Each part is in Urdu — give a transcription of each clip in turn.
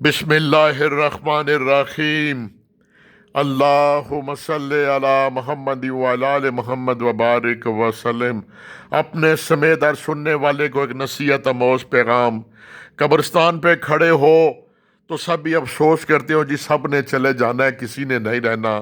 بسم اللہ الرحمن الرحیم۔ اللہم صلی علی محمد وعلی آل محمد وبارک وسلم۔ اپنے سمیت ہر سننے والے کو ایک نصیحت آموز پیغام۔ قبرستان پہ کھڑے ہو تو سب یہ افسوس کرتے ہو جی سب نے چلے جانا ہے، کسی نے نہیں رہنا۔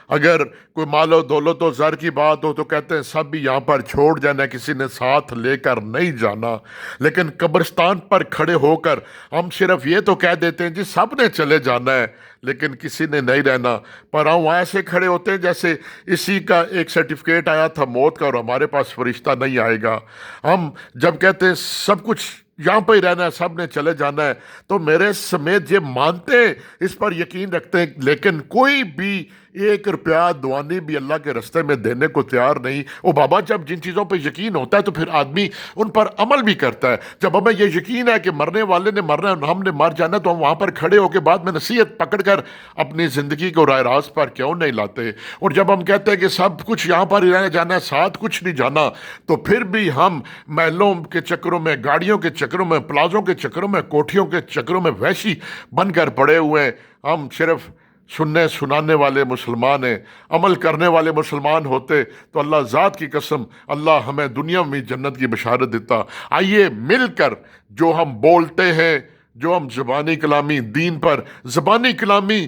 اگر کوئی مال و دولت و زر کی بات ہو تو کہتے ہیں سب بھی یہاں پر چھوڑ جانا ہے، کسی نے ساتھ لے کر نہیں جانا۔ لیکن قبرستان پر کھڑے ہو کر ہم صرف یہ تو کہہ دیتے ہیں جی سب نے چلے جانا ہے لیکن کسی نے نہیں رہنا، پر ہم ایسے کھڑے ہوتے ہیں جیسے اسی کا ایک سرٹیفکیٹ آیا تھا موت کا اور ہمارے پاس فرشتہ نہیں آئے گا۔ ہم جب کہتے ہیں سب کچھ یہاں پہ ہی رہنا ہے، سب نے چلے جانا ہے، تو میرے سمیت یہ مانتے ہیں، اس پر یقین رکھتے ہیں، لیکن کوئی بھی ایک روپیہ دوانی بھی اللہ کے رستے میں دینے کو تیار نہیں۔ او بابا، جب جن چیزوں پہ یقین ہوتا ہے تو پھر آدمی ان پر عمل بھی کرتا ہے۔ جب ہمیں یہ یقین ہے کہ مرنے والے نے مرنا ہے، ہم نے مر جانا ہے، تو ہم وہاں پر کھڑے ہو کے بعد میں نصیحت پکڑ کر اپنی زندگی کو راہ راست پر کیوں نہیں لاتے؟ اور جب ہم کہتے ہیں کہ سب کچھ یہاں پر ہی رہنے جانا ہے، ساتھ کچھ نہیں جانا، تو پھر بھی ہم محلوں کے چکروں میں، گاڑیوں کے چکروں میں، پلازوں کے چکروں میں، کوٹھیوں کے چکروں میں وحشی بن کر پڑے ہوئے ہیں۔ ہم صرف سننے سنانے والے مسلمان ہیں، عمل کرنے والے مسلمان ہوتے تو اللہ ذات کی قسم اللہ ہمیں دنیا میں جنت کی بشارت دیتا۔ آئیے مل کر جو ہم بولتے ہیں، جو ہم زبانی کلامی دین پر زبانی کلامی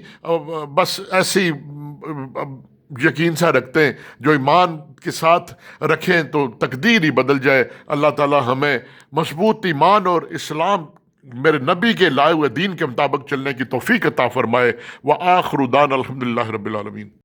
بس ایسی یقین سا رکھتے ہیں، جو ایمان کے ساتھ رکھیں تو تقدیر ہی بدل جائے۔ اللہ تعالی ہمیں مضبوط ایمان اور اسلام میرے نبی کے لائے ہوئے دین کے مطابق چلنے کی توفیق عطا فرمائے۔ وآخر دعوانا الحمدللہ رب العالمین۔